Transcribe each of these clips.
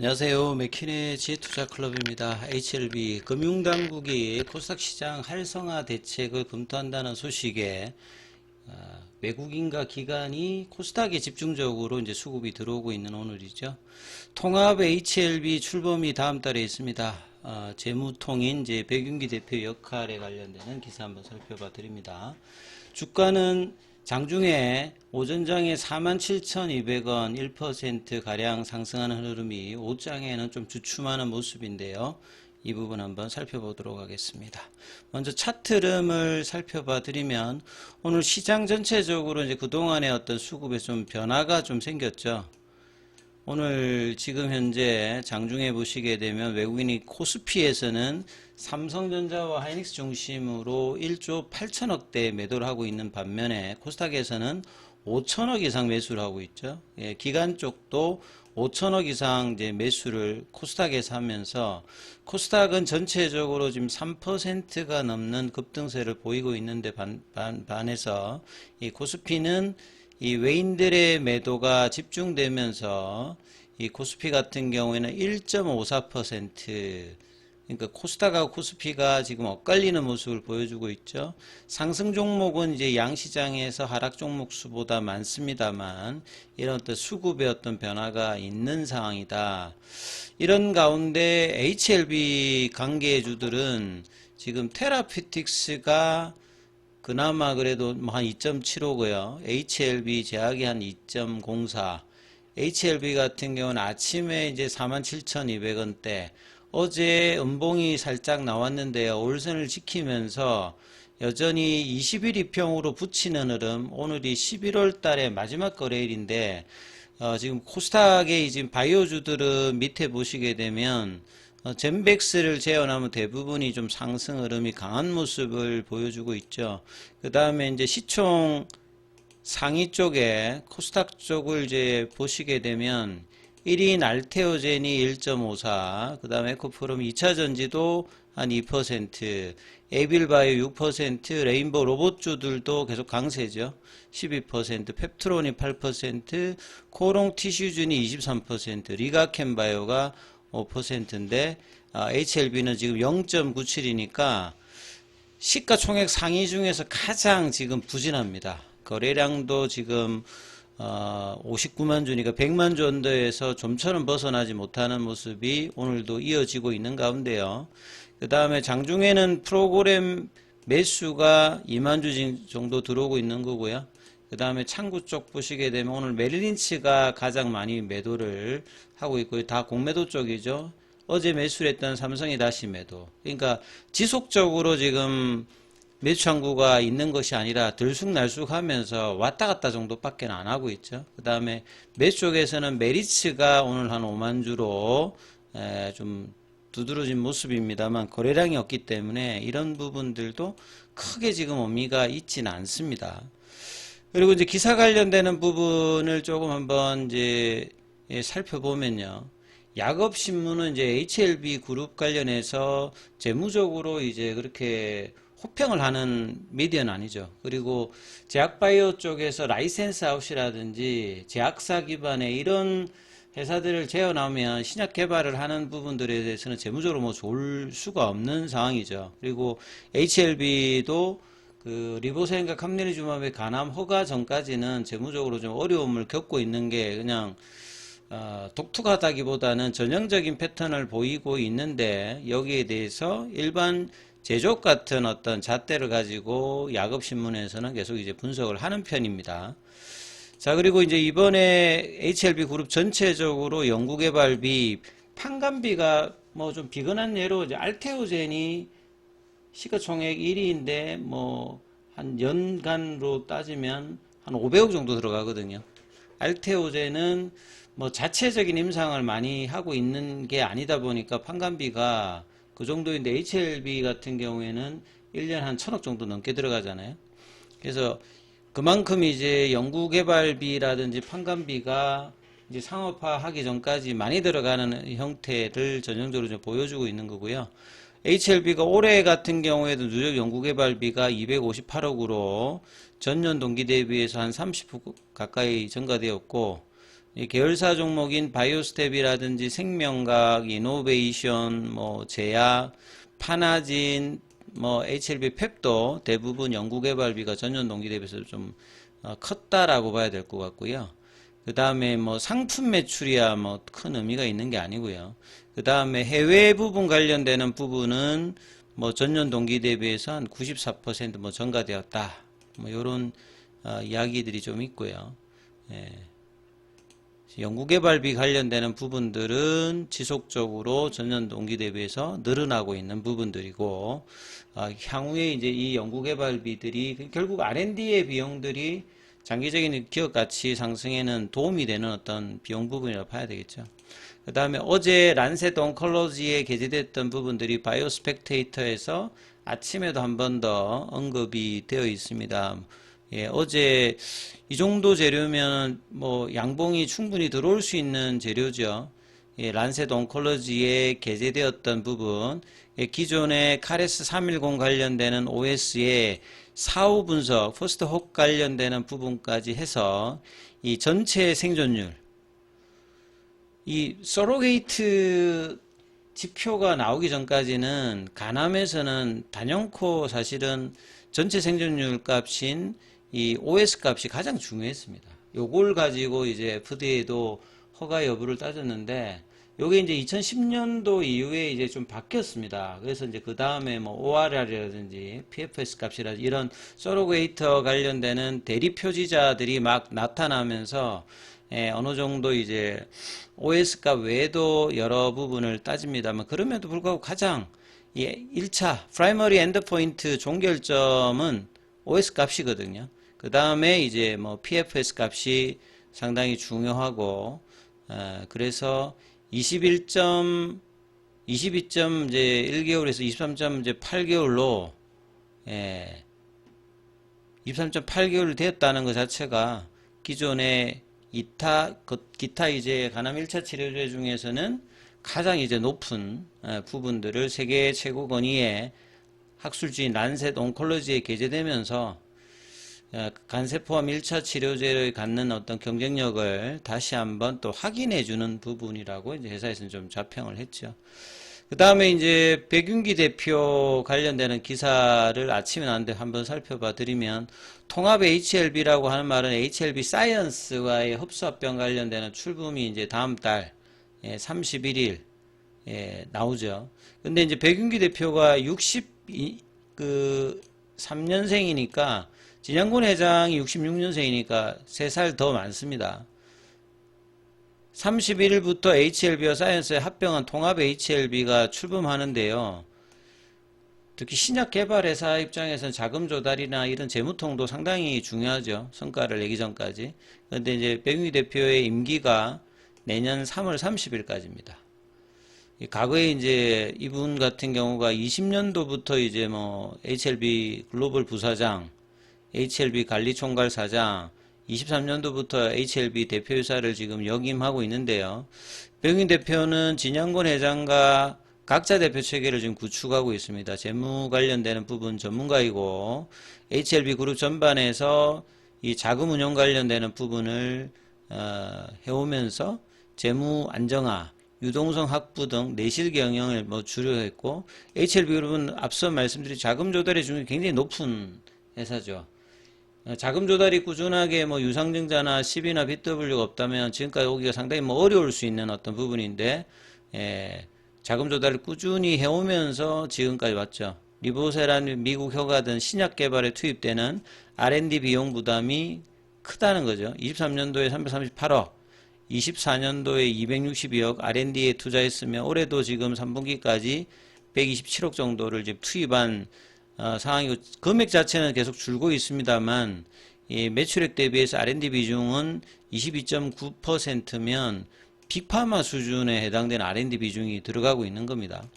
안녕하세요. 맥키네 지투자클럽입니다. HLB 금융당국이 코스닥 시장 활성화 대책을 검토한다는 소식에 외국인과 기관이 코스닥에 집중적으로 이제 수급이 들어오고 있는 오늘이죠. 통합 HLB 출범이 다음 달에 있습니다. 재무통인 이제 백윤기 대표 역할에 관련되는 기사 한번 살펴봐 드립니다. 주가는 장중에 오전장에 47,200원 1%가량 상승하는 흐름이 오후장에는 좀 주춤하는 모습인데요. 이 부분 한번 살펴보도록 하겠습니다. 먼저 차트 흐름을 살펴봐 드리면 오늘 시장 전체적으로 이제 그동안의 어떤 수급에 좀 변화가 좀 생겼죠. 오늘 지금 현재 장중에 보시게 되면 외국인이 코스피에서는 삼성전자와 하이닉스 중심으로 1조 8천억대 매도를 하고 있는 반면에 코스닥에서는 5천억 이상 매수를 하고 있죠. 예, 기관 쪽도 5천억 이상 이제 매수를 코스닥에서 하면서 코스닥은 전체적으로 지금 3%가 넘는 급등세를 보이고 있는데 반해서 이 코스피는 이 외인들의 매도가 집중되면서 이 코스피 같은 경우에는 1.54%, 그러니까 코스닥하고 코스피가 지금 엇갈리는 모습을 보여주고 있죠. 상승 종목은 이제 양시장에서 하락 종목 수보다 많습니다만 이런 어떤 수급의 어떤 변화가 있는 상황이다. 이런 가운데 HLB 관계주들은 지금 테라피틱스가 그나마 그래도 한 2.75고요. HLB 제약이 한 2.04. HLB 같은 경우는 아침에 이제 47,200원대. 어제 음봉이 살짝 나왔는데요. 올선을 지키면서 여전히 20일 이평으로 붙이는 흐름. 오늘이 11월 달의 마지막 거래일인데 지금 코스닥의 지금 바이오주들은 밑에 보시게 되면 젠백스를 제외하면 대부분이 좀 상승 흐름이 강한 모습을 보여주고 있죠. 그 다음에 이제 시총 상위 쪽에 코스닥 쪽을 이제 보시게 되면 1인 알테오젠이 1.54, 그 다음에 에코프롬 2차전지도 한 2%, 에빌바이오 6%, 레인보우 로봇주들도 계속 강세죠. 12%, 펩트론이 8%, 코롱 티슈준이 23%, 리가켄바이오가 5%인데 HLB는 지금 0.97이니까 시가총액 상위 중에서 가장 지금 부진합니다. 거래량도 지금 59만 주니까 100만 주 언더에서 좀처럼 벗어나지 못하는 모습이 오늘도 이어지고 있는 가운데요. 그 다음에 장중에는 프로그램 매수가 2만 주 정도 들어오고 있는 거고요. 그 다음에 창구 쪽 보시게 되면 오늘 메릴린치가 가장 많이 매도를 하고 있고요. 다 공매도 쪽이죠. 어제 매수를 했던 삼성이 다시 매도. 그러니까 지속적으로 지금 매수 창구가 있는 것이 아니라 들쑥날쑥 하면서 왔다 갔다 정도밖에 안 하고 있죠. 그 다음에 매수 쪽에서는 메리츠가 오늘 한 5만 주로 좀 두드러진 모습입니다만 거래량이 없기 때문에 이런 부분들도 크게 지금 의미가 있지는 않습니다. 그리고 이제 기사 관련되는 부분을 조금 한번 이제 살펴보면요. 야급신문은 이제 HLB 그룹 관련해서 재무적으로 이제 그렇게 호평을 하는 미디어는 아니죠. 그리고 제약바이오 쪽에서 라이센스 아웃이라든지 제약사 기반의 이런 회사들을 재현하면 신약 개발을 하는 부분들에 대해서는 재무적으로 뭐 좋을 수가 없는 상황이죠. 그리고 HLB도 그 리보세인과 감리주마브의 간암 허가 전까지는 재무적으로 좀 어려움을 겪고 있는 게 그냥 독특하다기보다는 전형적인 패턴을 보이고 있는데 여기에 대해서 일반 제조업 같은 어떤 잣대를 가지고 야급신문에서는 계속 이제 분석을 하는 편입니다. 자, 그리고 이제 이번에 HLB 그룹 전체적으로 연구개발비, 판관비가 뭐 좀 비근한 예로 이제 알테오젠이 시가총액 1위인데 뭐 한 연간으로 따지면 한 500억 정도 들어가거든요. 알테오젠은 뭐 자체적인 임상을 많이 하고 있는 게 아니다 보니까 판관비가 그 정도인데 HLB 같은 경우에는 1년 한 1,000억 정도 넘게 들어가잖아요. 그래서 그만큼 이제 연구개발비라든지 판관비가 이제 상업화하기 전까지 많이 들어가는 형태를 전형적으로 좀 보여주고 있는 거고요. HLB가 올해 같은 경우에도 누적 연구개발비가 258억으로 전년 동기 대비해서 한 30% 가까이 증가되었고, 이 계열사 종목인 바이오스텝이라든지 생명과학, 이노베이션, 뭐 제약, 파나진, 뭐 HLB 펩도 대부분 연구개발비가 전년 동기 대비해서 좀 컸다라고 봐야 될 것 같고요. 그 다음에 뭐 상품 매출이야 뭐 큰 의미가 있는 게 아니고요. 그 다음에 해외 부분 관련되는 부분은 뭐 전년 동기 대비해서 한 94% 증가되었다. 뭐 이런 이야기들이 좀 있고요. 예. 연구개발비 관련되는 부분들은 지속적으로 전년 동기 대비해서 늘어나고 있는 부분들이고, 향후에 이제 이 연구개발비들이 결국 R&D의 비용들이 장기적인 기업 가치 상승에는 도움이 되는 어떤 비용 부분이라고 봐야 되겠죠. 그 다음에 어제 란셋 온컬러지에 게재됐던 부분들이 바이오스펙테이터에서 아침에도 한 번 더 언급이 되어 있습니다. 예, 어제 이 정도 재료면 뭐 양봉이 충분히 들어올 수 있는 재료죠. 예, 란셋 온컬러지에 게재되었던 부분, 예, 기존의 카레스 310 관련되는 OS의 사후 분석, 퍼스트 홉 관련되는 부분까지 해서 이 전체 생존율, 이 서로게이트 지표가 나오기 전까지는 간암에서는 단연코 사실은 전체 생존율 값인 이 OS 값이 가장 중요했습니다. 요걸 가지고 이제 FDA도 허가 여부를 따졌는데, 요게 이제 2010년도 이후에 이제 좀 바뀌었습니다. 그래서 이제 그 다음에 뭐 ORR이라든지 PFS 값이라든지 이런 서로게이터 관련되는 대리 표지자들이 막 나타나면서 어느 정도 이제 OS 값 외에도 여러 부분을 따집니다만, 그럼에도 불구하고 가장 1차 프라이머리 엔드포인트 종결점은 OS 값이거든요. 그 다음에 이제 뭐 PFS 값이 상당히 중요하고, 그래서 22점 이제 1개월에서 23.8개월로 23.8개월 되었다는 것 자체가 기존의 기타 이제 간암 1차 치료제 중에서는 가장 이제 높은 부분들을 세계 최고 권위의 학술지인 란셋 온콜로지에 게재되면서 간세포암 1차 치료제를 갖는 어떤 경쟁력을 다시 한번 또 확인해주는 부분이라고 이제 회사에서는 좀 자평을 했죠. 그 다음에 이제 백윤기 대표 관련되는 기사를 아침에 나왔는데 한번 살펴봐 드리면, 통합 HLB라고 하는 말은 HLB 사이언스와의 흡수합병 관련되는 출범이 이제 다음 달 31일 나오죠. 근데 이제 백윤기 대표가 3년생이니까 진양군 회장이 66년생이니까 3살 더 많습니다. 31일부터 HLB와 사이언스에 합병한 통합 HLB가 출범하는데요. 특히 신약 개발 회사 입장에서는 자금 조달이나 이런 재무통도 상당히 중요하죠. 성과를 내기 전까지. 그런데 이제 백윤기 대표의 임기가 내년 3월 30일까지입니다. 과거에 이제 이분 같은 경우가 20년도부터 이제 뭐 HLB 글로벌 부사장, HLB 관리총괄사장, 23년도부터 HLB 대표이사를 지금 역임하고 있는데요. 백윤기 대표는 진양권 회장과 각자 대표 체계를 지금 구축하고 있습니다. 재무 관련되는 부분 전문가이고, HLB 그룹 전반에서 이 자금 운용 관련되는 부분을 해오면서 재무 안정화, 유동성 확보 등 내실 경영을 뭐 주로 했고, HLB 그룹은 앞서 말씀드린 자금 조달의 중요성이 굉장히 높은 회사죠. 자금 조달이 꾸준하게 뭐 유상증자나 CB나 BW가 없다면 지금까지 오기가 상당히 뭐 어려울 수 있는 어떤 부분인데, 자금 조달을 꾸준히 해오면서 지금까지 왔죠. 리보세란 미국 효과 등 신약 개발에 투입되는 R&D 비용 부담이 크다는 거죠. 23년도에 338억, 24년도에 262억 R&D에 투자했으며 올해도 지금 3분기까지 127억 정도를 지금 투입한 상황이고, 금액 자체는 계속 줄고 있습니다만 매출액 대비해서 R&D 비중은 22.9%면 빅파마 수준에 해당되는 R&D 비중이 들어가고 있는 겁니다.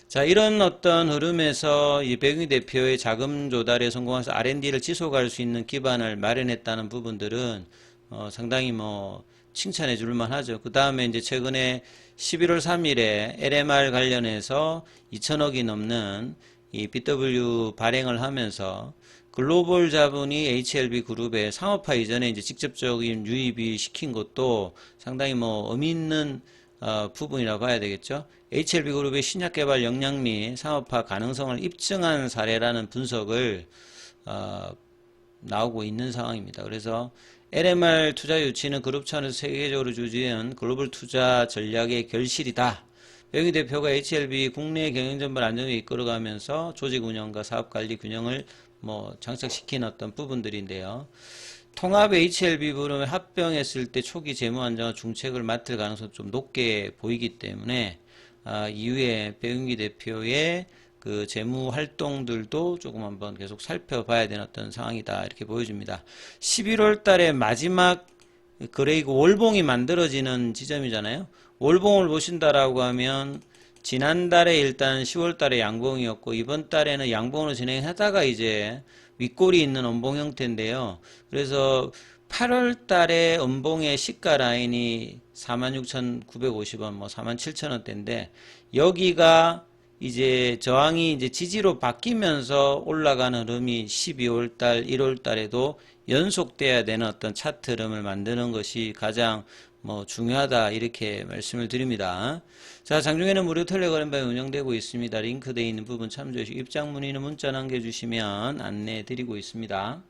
자, 이런 어떤 흐름에서 이 백윤기 대표의 자금 조달에 성공해서 R&D를 지속할 수 있는 기반을 마련했다는 부분들은 상당히 뭐 칭찬해 줄 만하죠. 그 다음에 이제 최근에 11월 3일에 LMR 관련해서 2천억이 넘는 이 BW 발행을 하면서 글로벌 자본이 HLB 그룹의 상업화 이전에 이제 직접적인 유입이 시킨 것도 상당히 뭐 의미 있는 부분이라고 봐야 되겠죠. HLB 그룹의 신약 개발 역량 및 상업화 가능성을 입증한 사례라는 분석을 나오고 있는 상황입니다. 그래서 LMR 투자 유치는 그룹 차원에서 세계적으로 주지은 글로벌 투자 전략의 결실이다. 배영희 대표가 HLB 국내 경영 전반을 안정되게 이끌어가면서 조직 운영과 사업 관리 균형을 장착시킨 어떤 부분들인데요. 통합 HLB 부름에 합병했을 때 초기 재무 안정화 중책을 맡을 가능성이 좀 높게 보이기 때문에 이후에 배영희 대표의 그 재무 활동들도 조금 한번 계속 살펴봐야 되는 어떤 상황이다 이렇게 보여집니다. 11월 달에 마지막 거래이고 월봉이 만들어지는 지점이잖아요. 월봉을 보신다라고 하면 지난달에 일단 10월 달에 양봉이었고 이번 달에는 양봉으로 진행하다가 이제 윗골이 있는 음봉 형태인데요. 그래서 8월 달에 음봉의 시가 라인이 46,950원, 47,000원대인데 여기가 이제 저항이 이제 지지로 바뀌면서 올라가는 흐름이 12월 달, 1월 달에도 연속돼야 되는 어떤 차트 흐름을 만드는 것이 가장 중요하다 이렇게 말씀을 드립니다. 자, 장중에는 무료 텔레그램방이 운영되고 있습니다. 링크되어 있는 부분 참조해 주시고 입장 문의는 문자 남겨주시면 안내해 드리고 있습니다.